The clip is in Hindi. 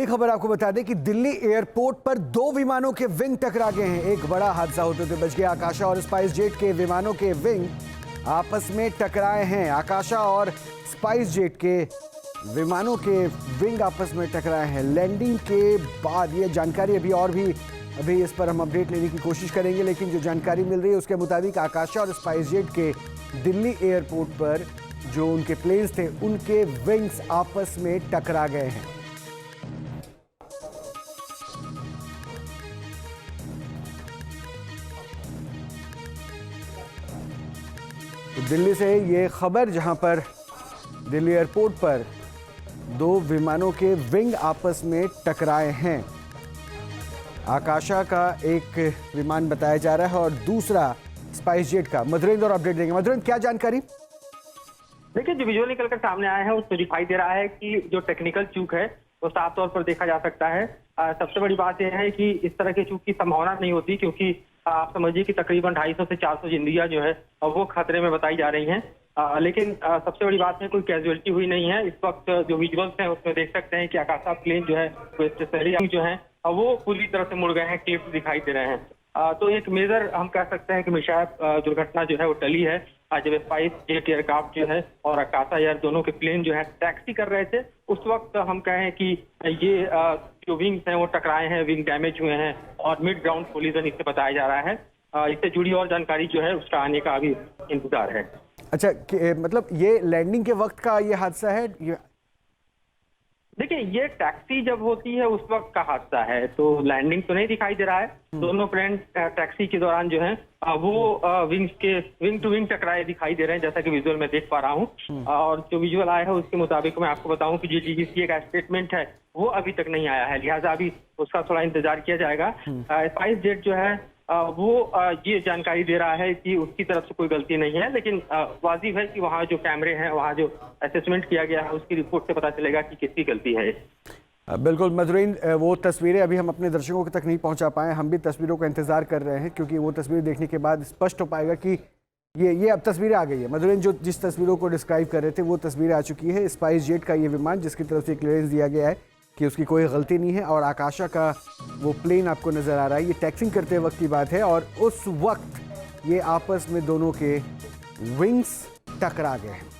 बड़ी खबर आपको बता दें कि दिल्ली एयरपोर्ट पर दो विमानों के विंग टकरा गए हैं। एक बड़ा हादसा होते हुए बच गया। आकाशा और स्पाइस जेट के विमानों के विंग आपस में टकराए हैं। आकाशा और स्पाइस जेट के विमानों के विंग आपस में टकराए हैं। लैंडिंग के बाद ये जानकारी अभी इस पर हम अपडेट लेने की कोशिश करेंगे, लेकिन जो जानकारी मिल रही है उसके मुताबिक आकाशा और स्पाइस जेट के दिल्ली एयरपोर्ट पर जो उनके प्लेन्स थे उनके विंग्स आपस में टकरा गए हैं। तो दिल्ली से ये खबर, जहां पर दिल्ली एयरपोर्ट पर दो विमानों के विंग आपस में टकराए हैं। आकाशा का एक विमान बताया जा रहा है और दूसरा स्पाइस जेट का। मधुरेंद्र और अपडेट देंगे। मधुरेंद्र, क्या जानकारी? देखिए, जो विजुअल निकल कर सामने आया है उसमें दिखाई दे रहा है कि जो टेक्निकल चूक है वो साफ तौर पर देखा जा सकता है। सबसे बड़ी बात यह है कि इस तरह के चूक की संभावना नहीं होती, क्योंकि आप समझिए कि तकरीबन 250 से 400 जिंदगियां जो है वो खतरे में बताई जा रही हैं। लेकिन सबसे बड़ी बात है कोई कैजुअलिटी हुई नहीं है। इस वक्त जो विजुअल्स हैं उसमें देख सकते हैं कि आकाशा प्लेन जो है वो स्टेशनरी जो है वो पूरी तरह से मुड़ गए हैं, क्लिप्स दिखाई दे रहे हैं। तो एक मेजर हम कह सकते हैं कि मिशायब दुर्घटना जो है वो टली है। जब स्पाइस जेट एयरक्राफ्ट जो है और आकाशा एयर दोनों के प्लेन जो है टैक्सी कर रहे थे, उस वक्त हम कहें कि ये जो विंग्स हैं वो टकराए हैं, विंग डैमेज हुए हैं और मिड ग्राउंड कोलिजन इससे बताया जा रहा है। इससे जुड़ी और जानकारी जो है उसका आने का अभी इंतजार है। अच्छा, मतलब ये लैंडिंग के वक्त का ये हादसा है? देखिए, ये टैक्सी जब होती है उस वक्त का हादसा है, तो लैंडिंग तो नहीं दिखाई दे रहा है। दोनों प्लेन टैक्सी के दौरान जो है वो विंग टू विंग टकराए दिखाई दे रहे हैं, जैसा कि विजुअल में देख पा रहा हूँ। और जो विजुअल आया है उसके मुताबिक मैं आपको बताऊं कि जीटीबीसी का स्टेटमेंट है वो अभी तक नहीं आया है, लिहाजा अभी उसका थोड़ा इंतजार किया जाएगा। स्पाइस जेट जो है वो ये जानकारी दे रहा है कि उसकी तरफ से कोई गलती नहीं है, लेकिन वाजिब है कि वहाँ जो कैमरे हैं, वहाँ जो असेसमेंट किया गया है उसकी रिपोर्ट से पता चलेगा कि किसकी गलती है। बिल्कुल मधुरेंद्र, वो तस्वीरें अभी हम अपने दर्शकों तक नहीं पहुंचा पाए। हम भी तस्वीरों का इंतजार कर रहे हैं, क्योंकि वो तस्वीर देखने के बाद स्पष्ट हो पाएगा कि ये अब तस्वीरें आ गई है। मधुरेंद्र, जो जिस तस्वीरों को डिस्क्राइब कर रहे थे वो तस्वीरें आ चुकी है। स्पाइस जेट का ये विमान जिसकी तरफ से क्लियरेंस दिया गया है कि उसकी कोई गलती नहीं है, और आकाशा का वो प्लेन आपको नज़र आ रहा है। ये टैक्सिंग करते वक्त की बात है और उस वक्त ये आपस में दोनों के विंग्स टकरा गए हैं।